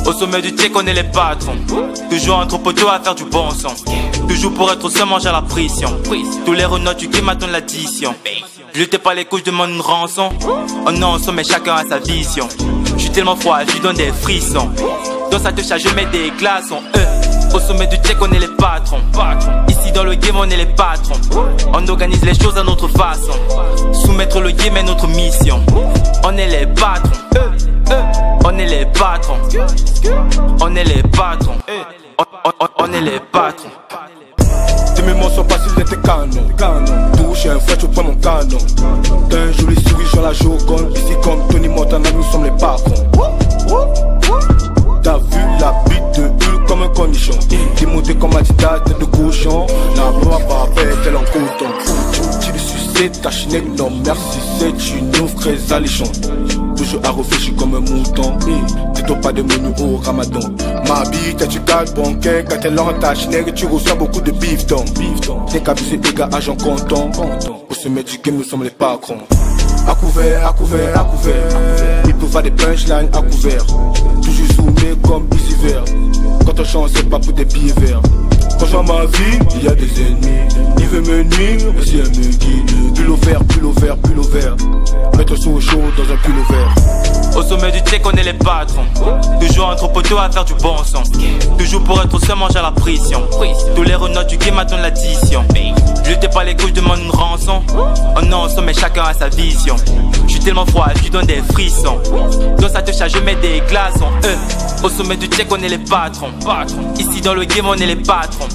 Au sommet du check, on est les patrons. Toujours entre poteaux à faire du bon son. Toujours pour être au seul, manger à la pression. Tous les renois du game attendent l'addition. Je lutte pas les couches, je demande une rançon. Oh non, au sommet, chacun a sa vision. Je suis tellement froid, je lui donne des frissons. Dans sa touche, je mets des glaçons. Au sommet du check, on est les patrons. Ici dans le game, on est les patrons. On organise les choses à notre façon. Soumettre le game est notre mission. On est les patrons. On est les patrons. On est les patrons. On est les patrons. Tes mémoires sont faciles d'être canon. Touche un frère, tu prends mon canon. T'as un joli sourire, sur la joconde. Ici comme Tony Montana, nous sommes les patrons. T'as vu la bite de Hulk comme un cornichon. Démonté comme Adidas, tête de cochon. La voix barbée, tel en coton. Tu le sucettes, ta chinelle, non merci, c'est une fraise alléchon. Toujours à réfléchir comme un mouton. T'es pas de menu au ramadan. Ma bite, tu gardes bon cœur. Quand t'es lent, ta chinelle, tu reçois beaucoup de bifton. T'es cabissé, les gars, agent content. Pour se mettre du game, nous sommes les patrons. À couvert, à couvert, à couvert. Il peut faire des punchlines à couvert. Toujours zoomé comme ici vert. Quand on chante, c'est pas pour des billets verts. Quand je vois ma vie, il y a des ennemis. Il veut me nuire, mais si elle me guide. Pull au vert, pull au vert, pull au vert. Mettre sous chaud dans un pull au vert. Au sommet du check, on est les patrons. Toujours entre poteaux à faire du bon son. Toujours pour être au seul, manger à la pression. Tous les renois du game attendent l'addition. Je lutte pas les couches, je demande une rançon. Oh non, au sommet, chacun a sa vision. Je suis tellement froid, je lui donne des frissons. Dans sa touche, je mets des glaçons. Au sommet du check, on est les patrons. Ici dans le game, on est les patrons.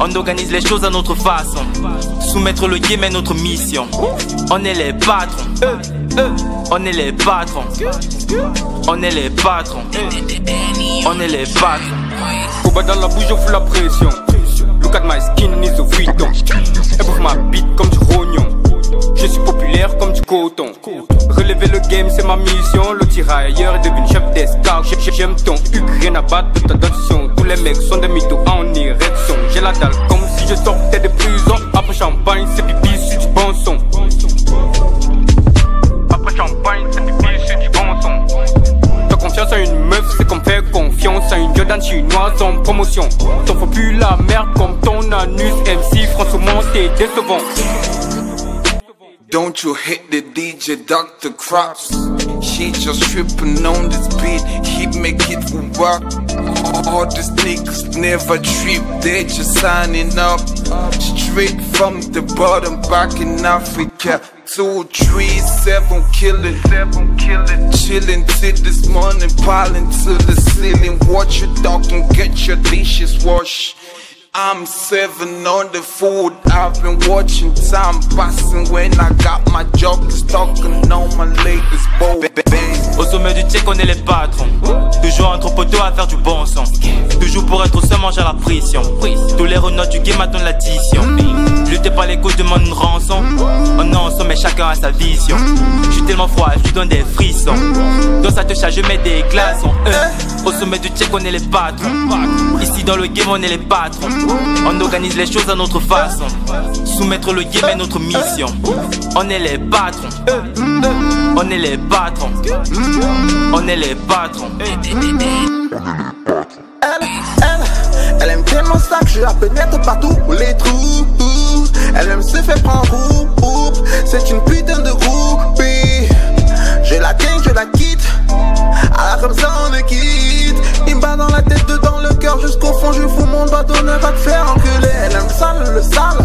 On organise les choses à notre façon. Soumettre le game est notre mission. On est les patrons. On est les patrons. On est les patrons. On est les patrons. Koba dans la bouche, je fous la pression. Look at my skin, is a freedom. Elle bouffe ma bite comme du rognon. Je suis populaire comme du coton. Relever le game, c'est ma mission. Le tirailleur est devenu chef d'escadre. J'aime ton huc, rien à battre de ta donction. Tous les mecs sont des mythos en érection. J'ai la dalle comme si je sortais de prison. Après champagne, c'est pipi sur du bon son. Après champagne, c'est pipi sur du bon son. Faire confiance à une meuf, c'est comme faire confiance à une Jordan chinoise en promotion. T'en faut plus la merde comme ton anus. MC François, t'es décevant. Don't you hit the DJ Dr. Crops. She just tripping on this beat. He make it work. All these niggas never trip. They just signing up. Straight from the bottom back in Africa. 2, 3, 7 killing. Chilling till this morning. Piling to the ceiling. Watch your dog and get your dishes washed. I'm 7 on the food. I've been watching time passing when I got my joggers talking on my latest bow. Au sommet du check, on est les patrons. Toujours entre poteaux à faire du bon son. Toujours pour être au seul, manger à la pression. Tous les renois du game attendent l'addition. Je lutte pas les couches, je demande une rançon. Oh non, au sommet, chacun a sa vision. Je suis tellement froid, je lui donne des frissons. Dans sa touche, je mets des glaçons. Au sommet du check, on est les patrons. Ici dans le game, on est les patrons. On organise les choses à notre façon. Soumettre le game est notre mission. On est les patrons. On est les patrons. On est les patrons. Elle aime tellement ça que je la pénètre partout les trous. Elle aime se faire prendre roue. C'est une putain de groupie. Je la gagne, je la quitte. Alors comme ça on est quitte. Il me bat dans la tête, dans le cœur jusqu'au fond. Je fous mon doigt d'honneur, va te faire enculer. Elle aime le sale.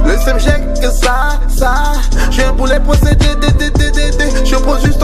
Le seum j'ai que ça. Je viens pour les posséder. Je pose juste